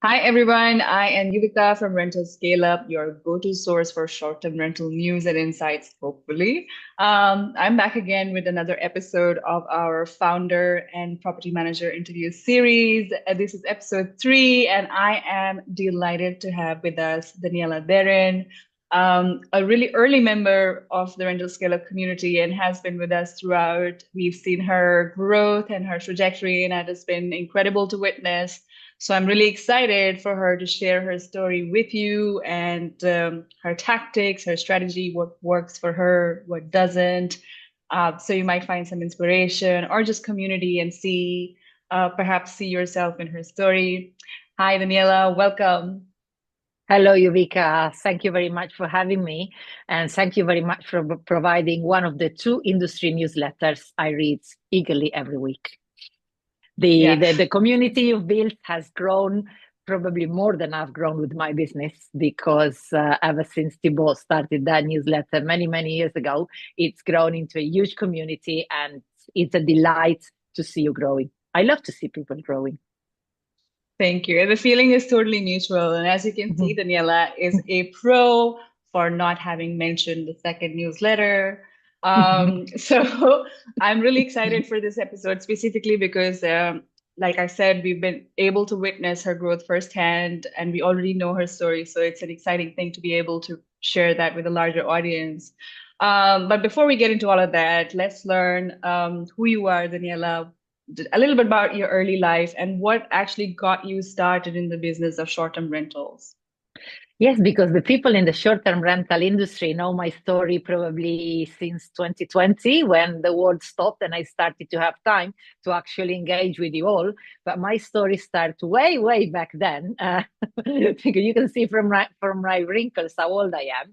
Hi everyone, I am Yuvika from Rental Scale Up, your go-to source for short-term rental news and insights, hopefully. I'm back again with another episode of our founder and property manager interview series. This is episode 3, and I am delighted to have with us Daniela Darren, a really early member of the Rental Scale Up community and has been with us throughout. We've seen her growth and her trajectory, and it has been incredible to witness. So I'm really excited for her to share her story with you and her tactics, her strategy, what works for her, what doesn't. So you might find some inspiration or just community and perhaps see yourself in her story. Hi, Daniela, welcome. Hello, Yuvika. Thank you very much for having me. And thank you very much for providing one of the two industry newsletters I read eagerly every week. The, Yeah. the, the community you've built has grown probably more than I've grown with my business because ever since Thibaut started that newsletter many, many years ago, it's grown into a huge community and it's a delight to see you growing. I love to see people growing. Thank you. The feeling is totally mutual. And as you can see, Daniela is a pro for not having mentioned the second newsletter. So I'm really excited for this episode specifically because, like I said, we've been able to witness her growth firsthand and we already know her story. So it's an exciting thing to be able to share that with a larger audience. But before we get into all of that, let's learn who you are, Daniela, a little bit about your early life and what actually got you started in the business of short-term rentals. Yes, because the people in the short-term rental industry know my story probably since 2020 when the world stopped and I started to have time to actually engage with you all. But my story starts way, way back then. Because you can see from my wrinkles how old I am.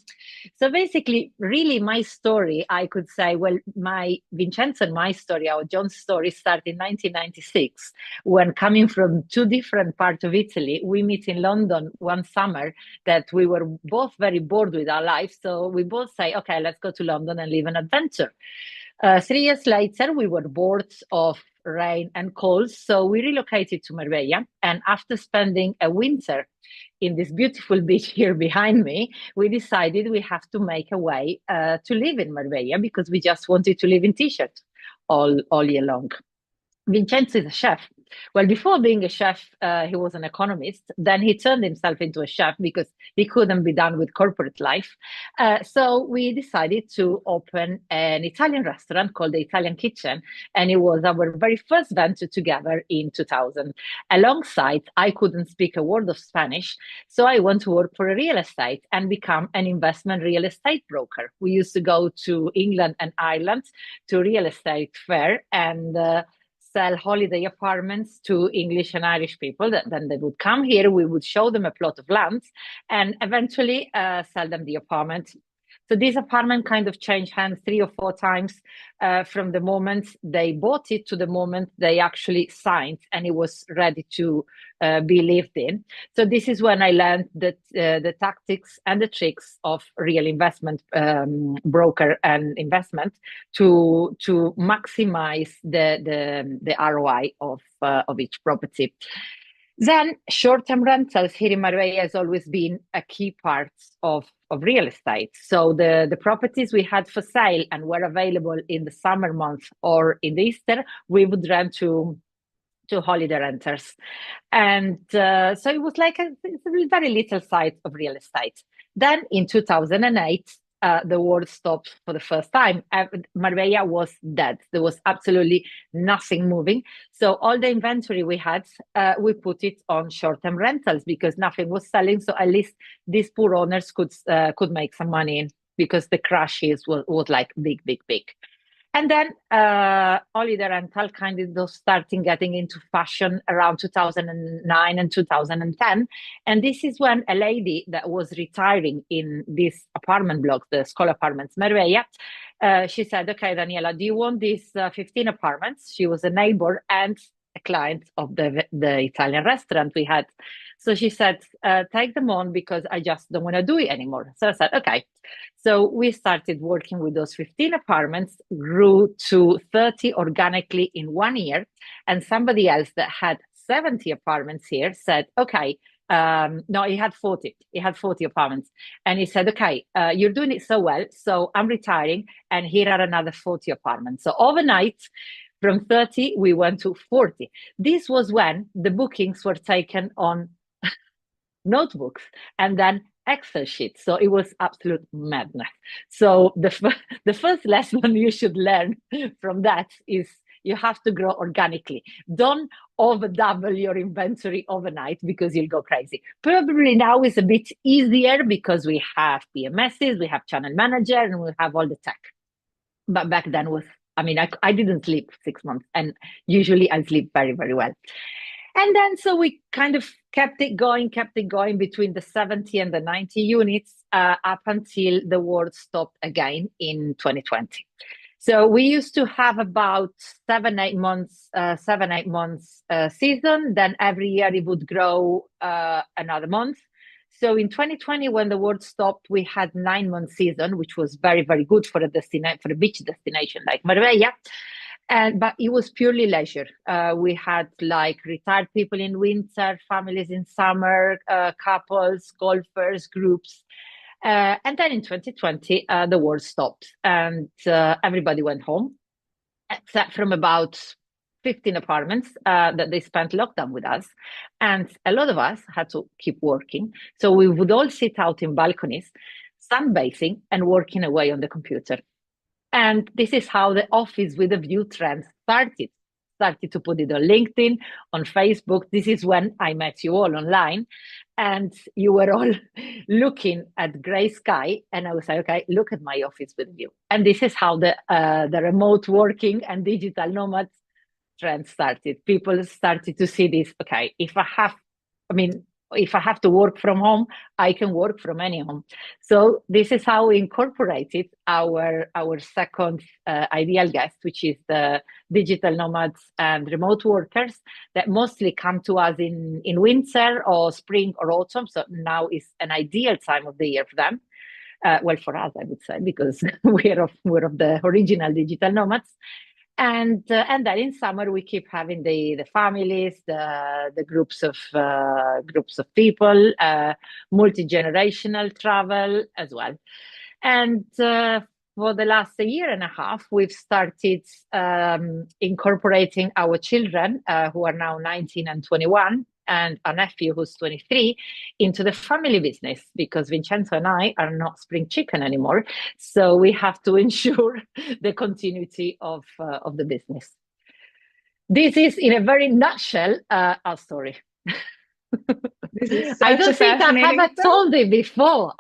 So basically, really, my story, I could say, well, my Vincenzo and my story, our John's story, started in 1996 when coming from two different parts of Italy, we meet in London one summer that we were both very bored with our lives. So we both say, okay, let's go to London and live an adventure. 3 years later, we were bored of rain and cold. So we relocated to Marbella. And after spending a winter in this beautiful beach here behind me, we decided we have to make a way to live in Marbella because we just wanted to live in t-shirt all year long. Vincenzo is a chef. Well, before being a chef, he was an economist. Then he turned himself into a chef because he couldn't be done with corporate life. So we decided to open an Italian restaurant called the Italian Kitchen. And it was our very first venture together in 2000. Alongside, I couldn't speak a word of Spanish. So I went to work for a real estate and become an investment real estate broker. We used to go to England and Ireland to real estate fair and sell holiday apartments to English and Irish people. Then they would come here, we would show them a plot of land and eventually sell them the apartment. So this apartment kind of changed hands 3 or 4 times from the moment they bought it to the moment they actually signed and it was ready to be lived in. So this is when I learned that the tactics and the tricks of real investment broker and investment to maximize the ROI of each property. Then short-term rentals here in Marbella has always been a key part of real estate. So the properties we had for sale and were available in the summer months or in the Easter, we would rent to holiday renters. And so it was like it's a very little side of real estate. Then in 2008, the world stopped for the first time. Marbella was dead. There was absolutely nothing moving. So all the inventory we had, we put it on short-term rentals because nothing was selling. So at least these poor owners could make some money because the crashes was like big, big, big. And then holiday rental kind of starting getting into fashion around 2009 and 2010. And this is when a lady that was retiring in this apartment block, the School Apartments Marbella, she said, okay, Daniela, do you want these 15 apartments? She was a neighbor and a client of the Italian restaurant we had. So she said, take them on because I just don't want to do it anymore. So I said, okay. So we started working with those 15 apartments, grew to 30 organically in 1 year. And somebody else that had 70 apartments here said, okay, No, he had 40. He had 40 apartments. And he said, okay, you're doing it so well. So I'm retiring, and here are another 40 apartments. So overnight, from 30, we went to 40. This was when the bookings were taken on notebooks and then Excel sheets. So it was absolute madness. So the first lesson you should learn from that is you have to grow organically. Don't over double your inventory overnight because you'll go crazy. Probably now is a bit easier because we have PMSs, we have channel manager, and we have all the tech. But back then was, I mean, I didn't sleep 6 months, and usually I sleep very, very well. And then so we kind of kept it going between the 70 and the 90 units up until the war stopped again in 2020. So we used to have about 7-8 months season. Then every year it would grow another month. So in 2020, when the war stopped, we had 9 month season, which was very, very good for a beach destination like Marbella. But it was purely leisure. We had like retired people in winter, families in summer, couples, golfers, groups. And then in 2020, the war stopped, and everybody went home, except from about 15 apartments that they spent lockdown with us. And a lot of us had to keep working. So we would all sit out in balconies, sunbathing and working away on the computer. And this is how the office with a view trend started to put it on LinkedIn, on Facebook. This is when I met you all online, and you were all looking at gray sky, and I was like, okay, look at my office with a view. And this is how the remote working and digital nomads trend started. People started to see this. Okay, if I have to work from home, I can work from any home. So this is how we incorporated our second ideal guest, which is the digital nomads and remote workers that mostly come to us in winter or spring or autumn. So now is an ideal time of the year for them. Well, for us, I would say, because we're of the original digital nomads. And then in summer we keep having the families, the groups of people, multi-generational travel as well. And for the last year and a half, we've started incorporating our children, who are now 19 and 21, and a nephew who's 23, into the family business, because Vincenzo and I are not spring chicken anymore. So we have to ensure the continuity of the business. This is, in a very nutshell, our story. This is I such don't a think I fascinating haven't story. told it before.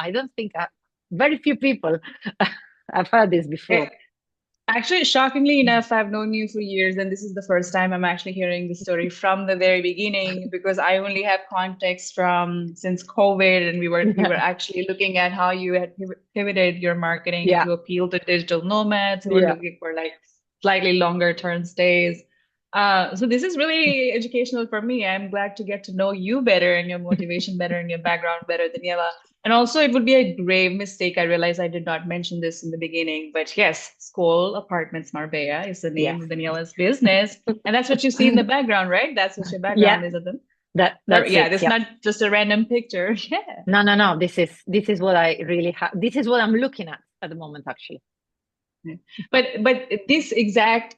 Very few people have heard this before. Actually, shockingly enough, I've known you for years, and this is the first time I'm actually hearing the story from the very beginning, because I only have context from since COVID, and we were actually looking at how you had pivoted your marketing Yeah, to appeal to digital nomads who are yeah. looking for like slightly longer term stays. So this is really educational for me. I'm glad to get to know you better and your motivation better and your background better, Daniela. And also, it would be a grave mistake. I realize I did not mention this in the beginning, but yes, Skoll Apartments Marbella is the name Yes. of Daniela's business. And that's what you see in the background, right? That's what your Yeah, background is, isn't it? that's Yeah, it. that's Yeah. not just a random picture. Yeah. No. This is what I really have. This is what I'm looking at the moment, actually. Yeah. But this exact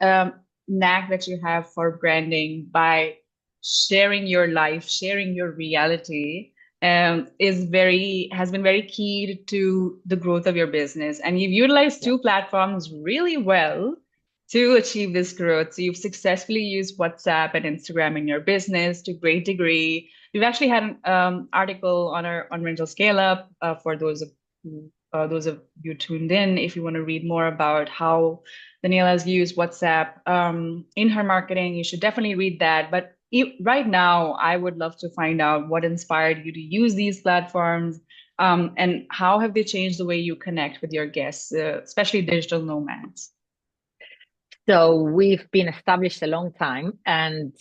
knack that you have for branding by sharing your life, sharing your reality, has been very key to the growth of your business. And you've utilized Yeah. two platforms really well to achieve this growth. So you've successfully used WhatsApp and Instagram in your business to great degree. We've actually had an article on our on Rental Scale Up for those of you tuned in, if you want to read more about how Daniela has used WhatsApp in her marketing, you should definitely read that. But right now, I would love to find out what inspired you to use these platforms, and how have they changed the way you connect with your guests, especially digital nomads. So we've been established a long time, and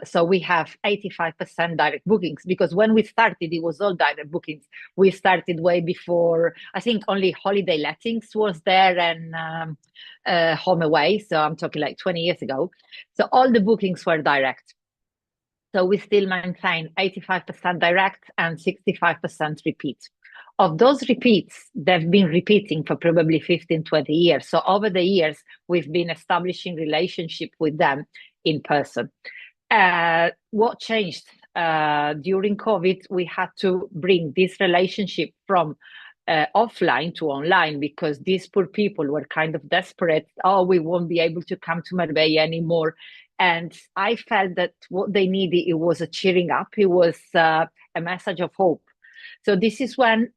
so we have 85% direct bookings, because when we started, it was all direct bookings. We started way before. I think only holiday lettings was there, and home away. So I'm talking like 20 years ago. So all the bookings were direct. So we still maintain 85% direct and 65% repeat. Of those repeats, they've been repeating for probably 15, 20 years. So over the years, we've been establishing relationship with them in person. What changed during COVID? We had to bring this relationship from offline to online because these poor people were kind of desperate. Oh, we won't be able to come to Marbella anymore. And I felt that what they needed, it was a cheering up. It was a message of hope. So this is when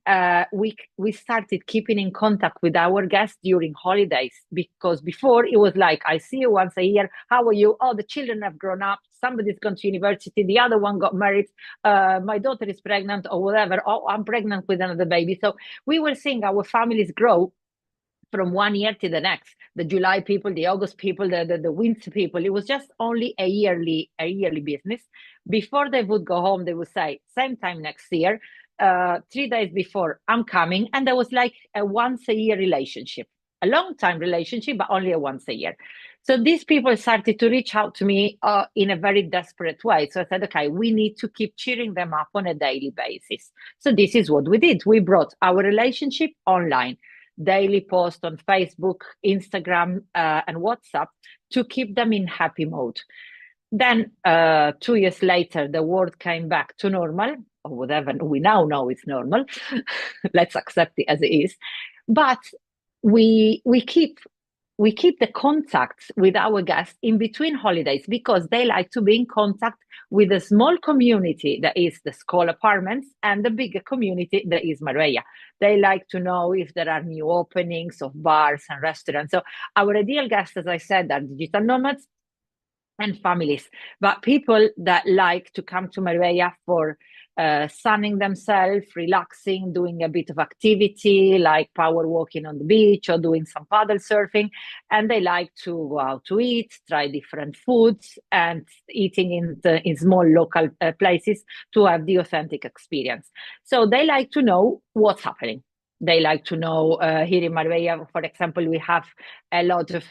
we started keeping in contact with our guests during holidays, because before it was like, I see you once a year. How are you? Oh, the children have grown up. Somebody's gone to university. The other one got married. My daughter is pregnant or whatever. Oh, I'm pregnant with another baby. So we were seeing our families grow from one year to the next. The July people, the August people, the winter people. It was just only a yearly business. Before they would go home, they would say, same time next year, 3 days before, I'm coming. And there was like a once a year relationship, a long time relationship, but only a once a year. So these people started to reach out to me in a very desperate way. So I said, okay, we need to keep cheering them up on a daily basis. So this is what we did. We brought our relationship online, daily post on Facebook, Instagram, and WhatsApp to keep them in happy mode. Then 2 years later, the world came back to normal, or whatever we now know is normal. Let's accept it as it is. But we keep the contacts with our guests in between holidays because they like to be in contact with a small community that is the School Apartments and the bigger community that is Marbella. They like to know if there are new openings of bars and restaurants. So our ideal guests, as I said, are digital nomads and families, but people that like to come to Marbella for sunning themselves, relaxing, doing a bit of activity like power walking on the beach or doing some paddle surfing. And they like to go out to eat, try different foods, and eating in small local places to have the authentic experience. So they like to know what's happening. They like to know here in Marbella, for example, we have a lot of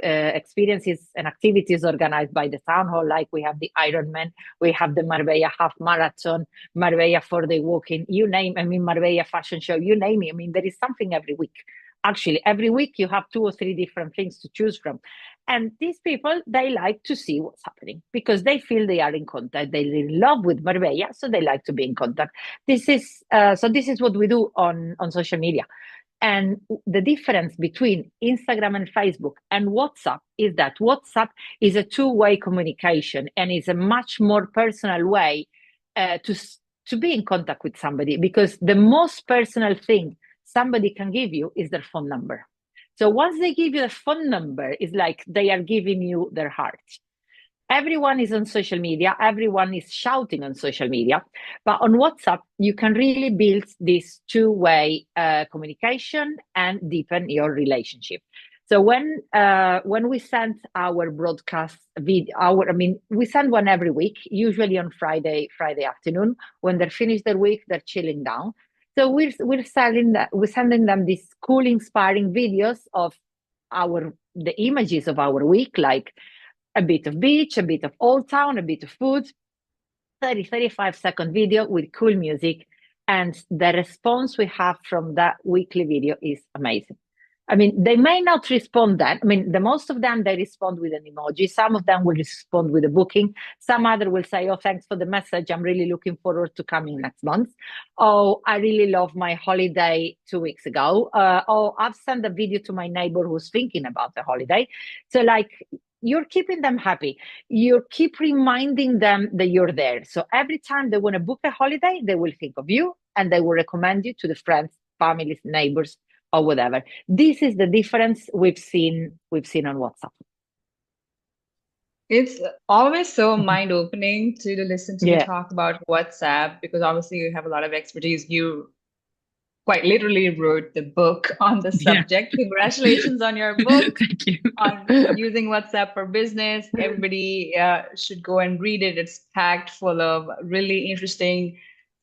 experiences and activities organized by the town hall. Like we have the Ironman, we have the Marbella Half Marathon, Marbella 4-day walking, you name. I mean, Marbella fashion show, you name it. I mean, there is something every week. Actually, every week you have 2 or 3 different things to choose from. And these people, they like to see what's happening because they feel they are in contact. They really love with Marbella, so they like to be in contact. This is what we do on social media. And the difference between Instagram and Facebook and WhatsApp is that WhatsApp is a two-way communication and is a much more personal way to be in contact with somebody, because the most personal thing somebody can give you is their phone number. So once they give you the phone number, it's like they are giving you their heart. Everyone is on social media, everyone is shouting on social media, but on WhatsApp, you can really build this two-way communication and deepen your relationship. So when we send our broadcast video, we send one every week, usually on Friday afternoon. When they're finished their week, they're chilling down. So we're sending them these cool, inspiring videos of the images of our week, like a bit of beach, a bit of old town, a bit of food, 35-second video with cool music. And the response we have from that weekly video is amazing. I mean, they may not respond that. I mean, the most of them, they respond with an emoji. Some of them will respond with a booking. Some other will say, oh, thanks for the message. I'm really looking forward to coming next month. Oh, I really love my holiday 2 weeks ago. Oh, I've sent a video to my neighbor who's thinking about the holiday. So like, you're keeping them happy. You keep reminding them that you're there. So every time they want to book a holiday, they will think of you and they will recommend you to the friends, families, neighbors, or whatever. This is the difference we've seen on WhatsApp. It's always so mind-opening to listen to you Yeah. talk about WhatsApp, because obviously you have a lot of expertise. You quite literally wrote the book on the Yeah. subject. Congratulations on your book. Thank you. On using WhatsApp for business. Everybody should go and read it. It's packed full of really interesting,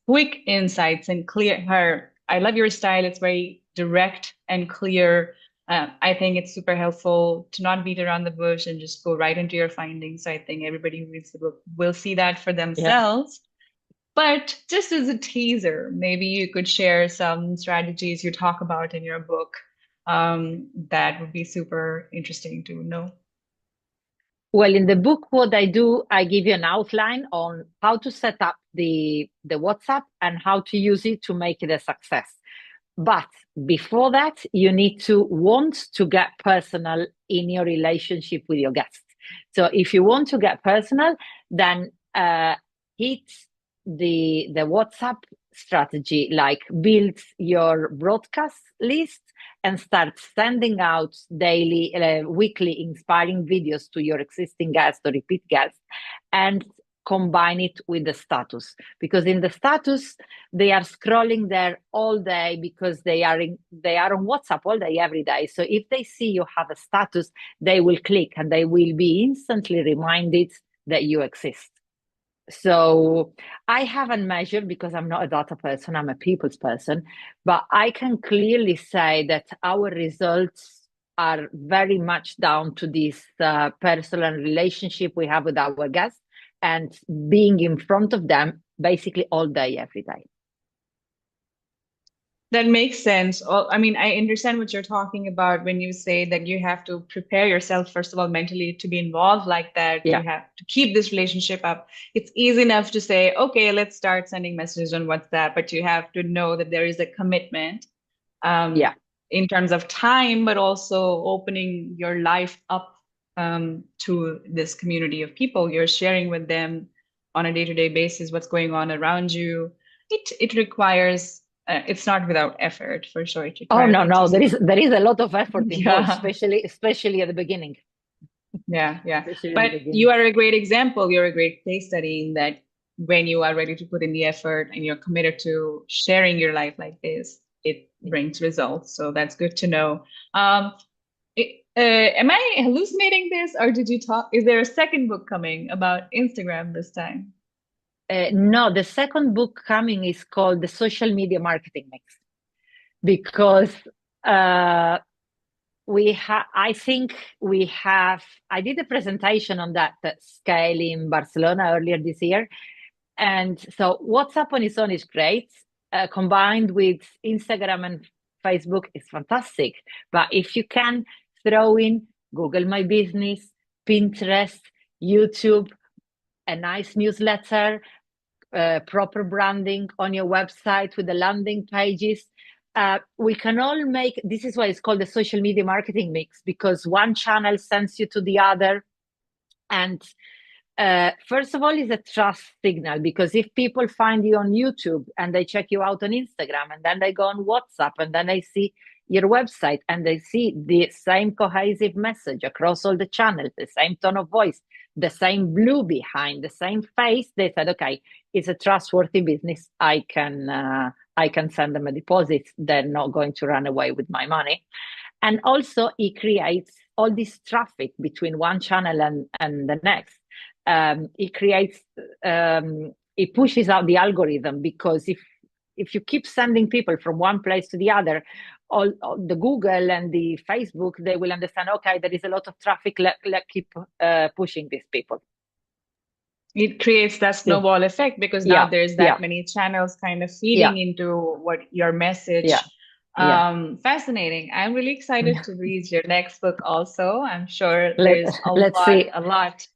quick insights and clear. I love your style. It's very direct and clear. I think it's super helpful to not beat around the bush and just go right into your findings. So I think everybody who reads the book will see that for Yeah. themselves. But just as a teaser, maybe you could share some strategies you talk about in your book. That would be super interesting to know. Well, in the book, what I do, I give you an outline on how to set up the WhatsApp and how to use it to make it a success. But before that, you need to want to get personal in your relationship with your guests. So if you want to get personal, then hit the WhatsApp strategy, like build your broadcast list and start sending out daily, weekly inspiring videos to your existing guests or repeat guests, and combine it with the status, because in the status they are scrolling there all day, because they are on WhatsApp all day every day. So if they see you have a status, they will click and they will be instantly reminded that you exist. So I haven't measured, because I'm not a data person, I'm a people's person, but I can clearly say that our results are very much down to this personal relationship we have with our guests and being in front of them basically all day, every day. That makes sense. I mean, I understand what you're talking about when you say that you have to prepare yourself, first of all, mentally to be involved like that. Yeah, You have to keep this relationship up. It's easy enough to say, okay, let's start sending messages on WhatsApp, but you have to know that there is a commitment yeah. in terms of time, but also opening your life up to this community of people. You're sharing with them on a day-to-day basis what's going on around you. It requires it's not without effort for sure. It Oh requires, no, like you no, said. there is a lot of effort involved, Yeah, especially at the beginning. yeah. Especially at the But you beginning. are a great example. You're a great case study in that when you are ready to put in the effort and you're committed to sharing your life like this, it Yeah. brings results. So that's good to know. Um, am I hallucinating this, or did you talk? Is there a second book coming about Instagram this time? No, the second book coming is called The Social Media Marketing Mix, because uh, I think we have, I did a presentation on that scale in Barcelona earlier this year. And so WhatsApp on its own is great. Combined with Instagram and Facebook is fantastic. But if you can throw in Google My Business, Pinterest, YouTube, a nice newsletter, proper branding on your website with the landing pages, we can all make, this is why it's called the social media marketing mix, because one channel sends you to the other. And first of all, is a trust signal, because if people find you on YouTube and they check you out on Instagram and then they go on WhatsApp and then they see your website and they see the same cohesive message across all the channels, the same tone of voice, the same blue behind, the same face, they said, okay, it's a trustworthy business. I can send them a deposit. They're not going to run away with my money. And also it creates all this traffic between one channel and the next. It creates, it pushes out the algorithm, because if you keep sending people from one place to the other, all the Google and the Facebook, they will understand, okay, there is a lot of traffic, let keep pushing these people. It creates that Yeah, snowball effect because now yeah, there's yeah, that many channels kind of yeah, feeding into what your yeah, message. yeah. Fascinating. I'm really excited to read your next book also. I'm sure Let, there's let's see. a lot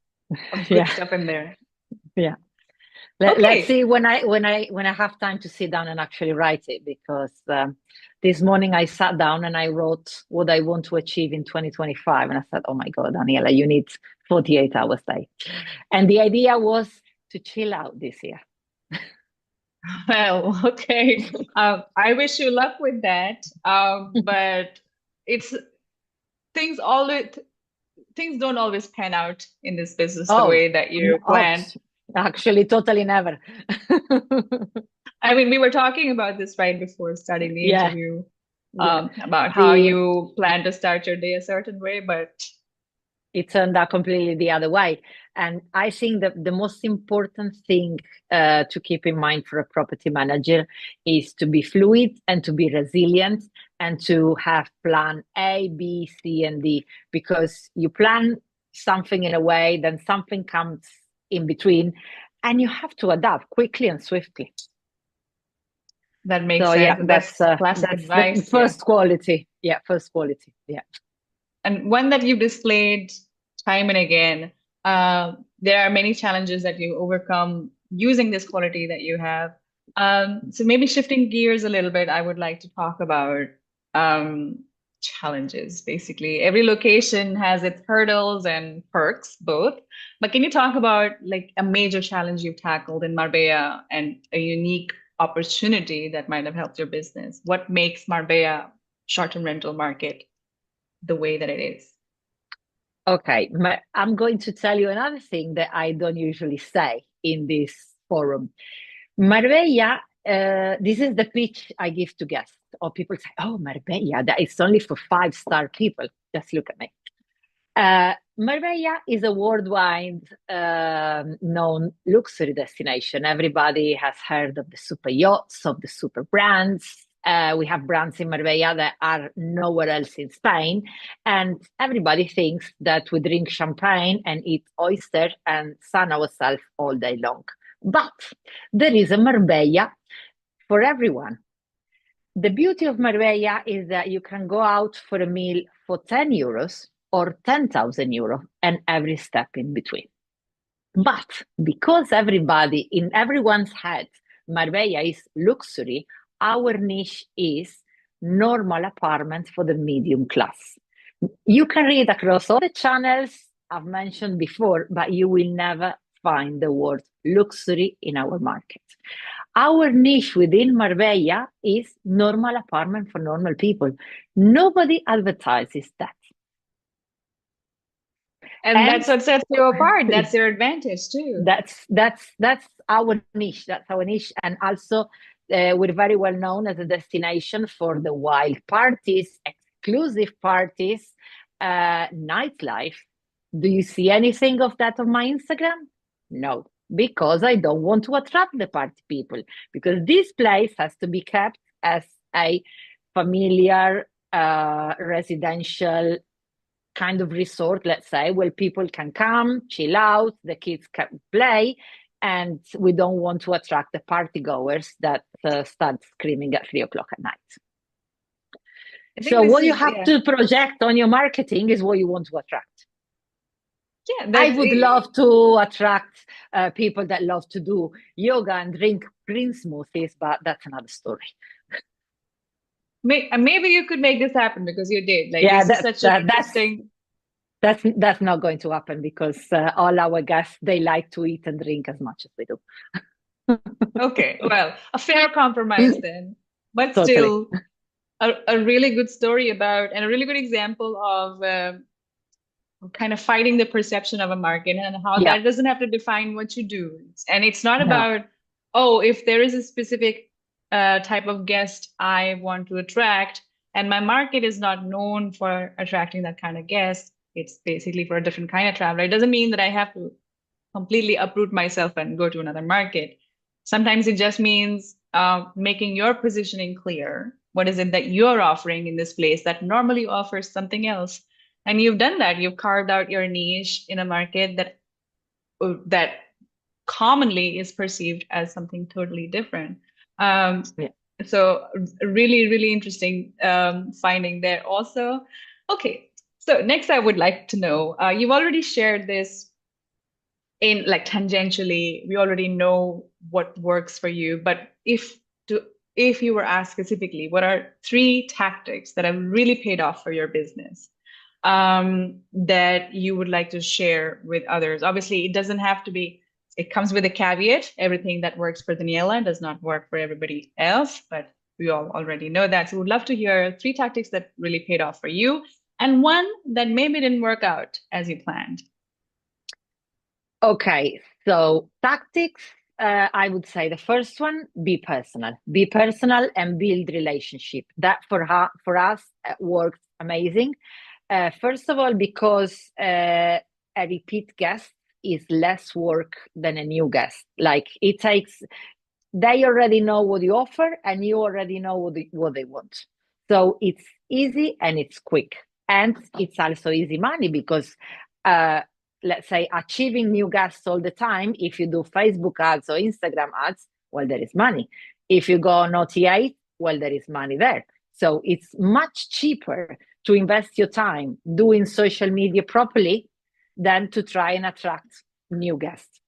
of good Yeah, stuff in there. yeah. Let's Okay. see when I have time to sit down and actually write it, because this morning I sat down and I wrote what I want to achieve in 2025, and I said, "Oh my God, Daniela, you need 48 hours a day," and the idea was to chill out this year. Well, okay. I wish you luck with that. But it's things always things don't always pan out in this business the Oh, way that you plan. actually, totally never. I mean, we were talking about this right before starting the Yeah, interview, yeah. about how The you plan to start your day a certain way, but It turned out completely the other way. And I think that the most important thing to keep in mind for a property manager is to be fluid and to be resilient and to have plan A, B, C, and D, because you plan something in a way, then something comes in between, and you have to adapt quickly and swiftly. That makes So yeah, sense. That's classic that's the advice. first quality. Yeah, first quality. Yeah. And one that you've displayed time and again. There are many challenges that you overcome using this quality that you have. So maybe shifting gears a little bit, I would like to talk about um, challenges. Basically, every location has its hurdles and perks, both. But can you talk about like a major challenge you've tackled in Marbella and a unique opportunity that might have helped your business? What makes Marbella short-term rental market the way that it is? Okay, I'm going to tell you another thing that I don't usually say in this forum. Marbella, this is the pitch I give to guests, or people say, "Oh, Marbella, that is only for 5-star people." Just look at me. Marbella is a worldwide known luxury destination. Everybody has heard of the super yachts, of the super brands. We have brands in Marbella that are nowhere else in Spain. And everybody thinks that we drink champagne and eat oyster and sun ourselves all day long. But there is a Marbella for everyone. The beauty of Marbella is that you can go out for a meal for 10 euros or 10,000 euros and every step in between. But because everybody in everyone's head, Marbella is luxury, our niche is normal apartment for the medium class. You can read across all the channels I've mentioned before, but you will never find the word luxury in our market. Our niche within Marbella is normal apartment for normal people. Nobody advertises that. And that's what sets you apart. That's your advantage too. That's our niche. That's our niche, and also we're very well known as a destination for the wild parties, exclusive parties, nightlife. Do you see anything of that on my Instagram? No, because I don't want to attract the party people. Because this place has to be kept as a familiar residential kind of resort, let's say, where people can come, chill out, the kids can play, and we don't want to attract the party goers that start screaming at 3 o'clock at night. So what you have to project on your marketing is what you want to attract. Yeah, I would love to attract people that love to do yoga and drink green smoothies, but that's another story. Maybe you could make this happen because you did. Like, yeah, this is such an interesting. That's not going to happen because all our guests, they like to eat and drink as much as we do. Okay, well, a fair compromise then, but totally. Still a really good story about and a really good example of kind of fighting the perception of a market and how that doesn't have to define what you do. And it's not about, oh, if there is a specific type of guest I want to attract and my market is not known for attracting that kind of guest, it's basically for a different kind of traveler. It doesn't mean that I have to completely uproot myself and go to another market. Sometimes it just means making your positioning clear. What is it that you're offering in this place that normally offers something else? And you've done that. You've carved out your niche in a market that commonly is perceived as something totally different. So really, really interesting finding there also. Okay, so next I would like to know, you've already shared this in like tangentially, we already know what works for you, but if you were asked specifically, what are 3 tactics that have really paid off for your business that you would like to share with others? Obviously, it doesn't have to be, it comes with a caveat. Everything that works for Daniela does not work for everybody else, but we all already know that. So we'd love to hear 3 tactics that really paid off for you and one that maybe didn't work out as you planned. Okay, so tactics, I would say the first one, be personal and build relationship. That for us works amazing. First of all, because a repeat guest is less work than a new guest. Like it takes, they already know what you offer and you already know what they want. So it's easy and it's quick. And it's also easy money because, let's say, achieving new guests all the time, if you do Facebook ads or Instagram ads, well, there is money. If you go on OTA, well, there is money there. So it's much cheaper to invest your time doing social media properly than to try and attract new guests.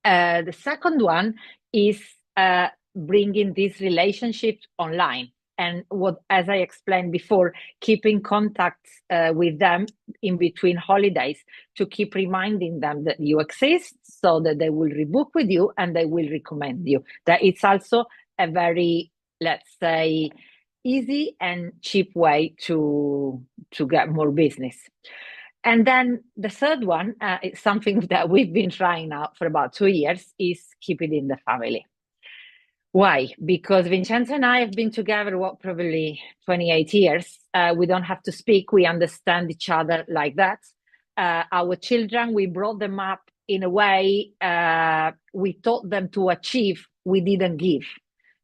The second one is bringing these relationships online. And what, as I explained before, keeping contact with them in between holidays to keep reminding them that you exist so that they will rebook with you and they will recommend you. That it's also a very, let's say, easy and cheap way to get more business. And then the third one is something that we've been trying now for about 2 years, is keep it in the family. Why? Because Vincenzo and I have been together, probably 28 years. We don't have to speak. We understand each other like that. Our children, we brought them up in a way we taught them to achieve, we didn't give.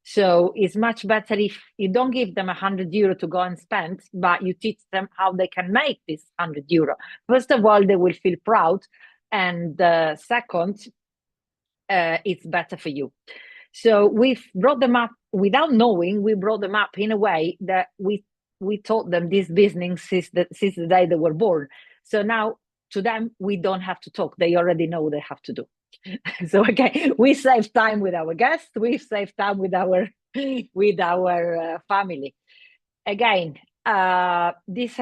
So it's much better if you don't give them €100 to go and spend, but you teach them how they can make this €100. First of all, they will feel proud. And second, it's better for you. So we've brought them up without knowing. We brought them up in a way that we taught them this business since the day they were born. So now to them, we don't have to talk. They already know what they have to do. So okay, we save time with our guests. We save time with our family. Again, this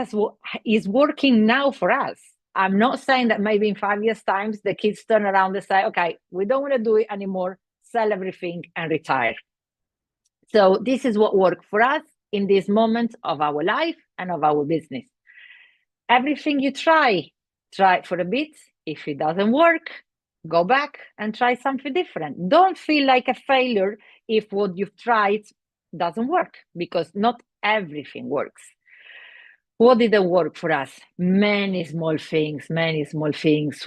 is working now for us. I'm not saying that maybe in 5 years' time the kids turn around and say, "Okay, we don't want to do it anymore. Sell everything and retire." So this is what worked for us in this moment of our life and of our business. Everything you try for a bit. If it doesn't work, go back and try something different. Don't feel like a failure if what you've tried doesn't work, because not everything works. What didn't work for us? Many small things.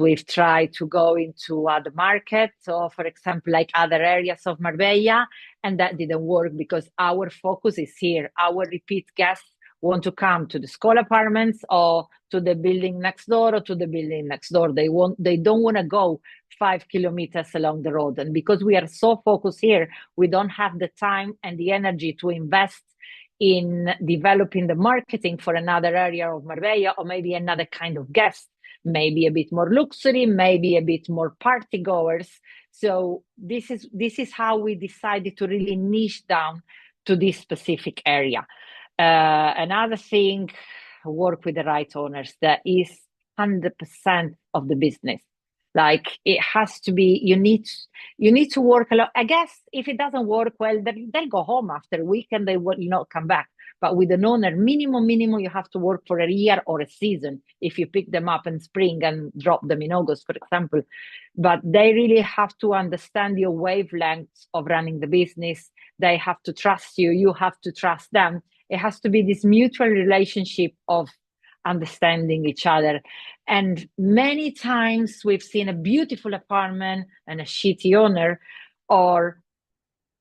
We've tried to go into other markets, or for example, like other areas of Marbella, and that didn't work because our focus is here. Our repeat guests want to come to the school apartments or to the building next door or to the building next door. They don't want to go 5 kilometers along the road. And because we are so focused here, we don't have the time and the energy to invest in developing the marketing for another area of Marbella, or maybe another kind of guest, maybe a bit more luxury, maybe a bit more party goers. So this is how we decided to really niche down to this specific area. Another thing, work with the right owners. That is 100% of the business. Like it has to be, you need to work a lot. I guess if it doesn't work, well, they'll go home after a week and they will not come back. But with an owner, minimum, you have to work for a year or a season if you pick them up in spring and drop them in August, for example. But they really have to understand your wavelengths of running the business. They have to trust you. You have to trust them. It has to be this mutual relationship of understanding each other. And many times we've seen a beautiful apartment and a shitty owner, or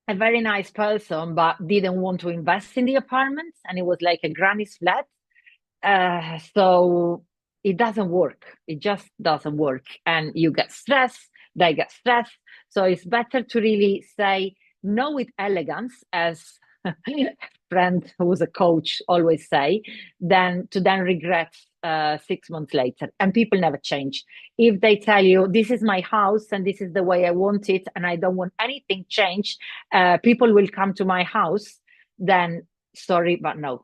a very nice person but didn't want to invest in the apartment, and it was like a granny's flat. So it doesn't work. It just doesn't work. And you get stressed, they get stressed. So it's better to really say no with elegance, as a friend who was a coach always say, than to then regret 6 months later. And people never change. If they tell you, this is my house and this is the way I want it and I don't want anything changed, people will come to my house, then sorry, but no.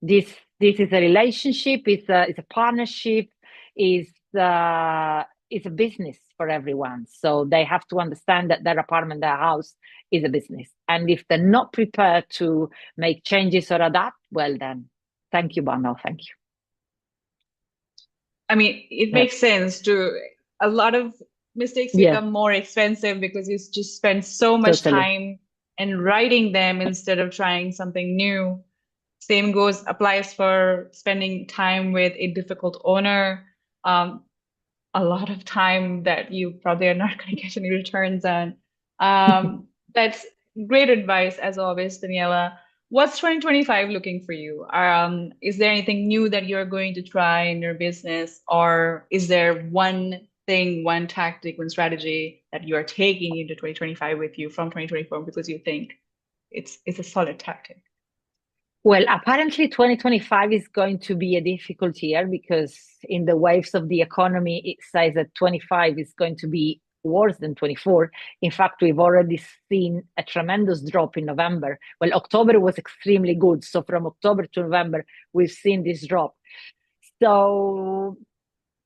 This is a relationship, it's a partnership, it's a business for everyone. So they have to understand that their apartment, their house is a business. And if they're not prepared to make changes or adapt, well then, thank you, but no thank you. I mean, it makes sense to a lot of mistakes become more expensive because you just spend so much time in writing them instead of trying something new. Same applies for spending time with a difficult owner. a lot of time that you probably are not going to get any returns on. That's great advice as always, Daniela. What's 2025 looking for you? Is there anything new that you're going to try in your business, or is there one thing, one tactic, one strategy that you are taking into 2025 with you from 2024 because you think it's a solid tactic? Well, apparently 2025 is going to be a difficult year because in the waves of the economy, it says that 25 is going to be worse than 24. In fact, we've already seen a tremendous drop in November. Well, October was extremely good. So from October to November, we've seen this drop. So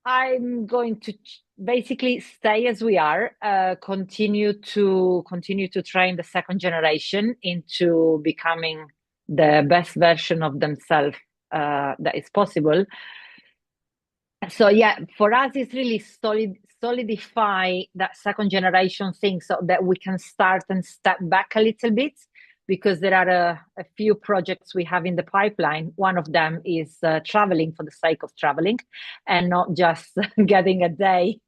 I'm going to basically stay as we are, continue to train the second generation into becoming the best version of themselves that is possible. So yeah, for us, it's really solidify that second generation thing so that we can start and step back a little bit because there are a few projects we have in the pipeline. One of them is traveling for the sake of traveling and not just getting a day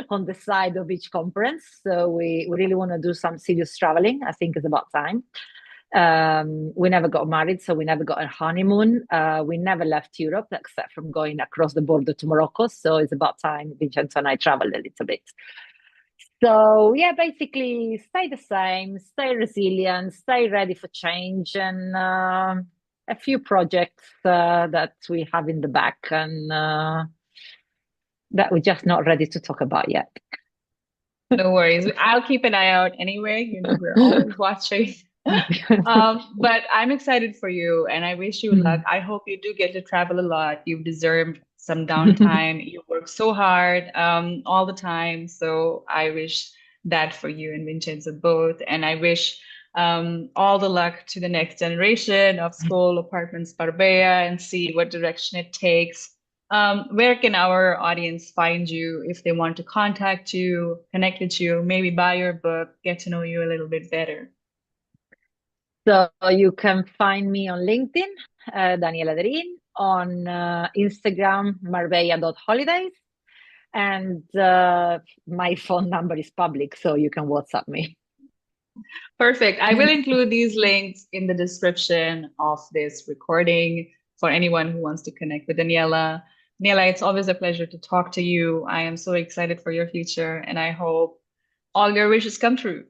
on the side of each conference. So we really want to do some serious traveling. I think it's about time. We never got married, so we never got a honeymoon. We never left Europe except from going across the border to Morocco. So it's about time Vincenzo and I traveled a little bit. So yeah, basically stay the same, stay resilient, stay ready for change, and a few projects that we have in the back and that we're just not ready to talk about yet. No worries. I'll keep an eye out anyway. You know, we're always watching. But I'm excited for you and I wish you luck. I hope you do get to travel a lot. You've deserved some downtime. You work so hard, all the time. So I wish that for you and Vincenzo both. And I wish all the luck to the next generation of School Apartments Barbea and see what direction it takes. Where can our audience find you if they want to contact you, connect with you, maybe buy your book, get to know you a little bit better? So you can find me on LinkedIn, Daniela Derin, on Instagram, marbella.holidays, and my phone number is public, so you can WhatsApp me. Perfect. I will include these links in the description of this recording for anyone who wants to connect with Daniela. Daniela, it's always a pleasure to talk to you. I am so excited for your future, and I hope all your wishes come true.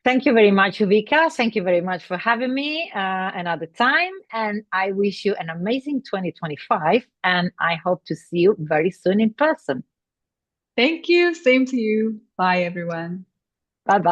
Thank you very much, Vika. Thank you very much for having me another time. And I wish you an amazing 2025. And I hope to see you very soon in person. Thank you. Same to you. Bye, everyone.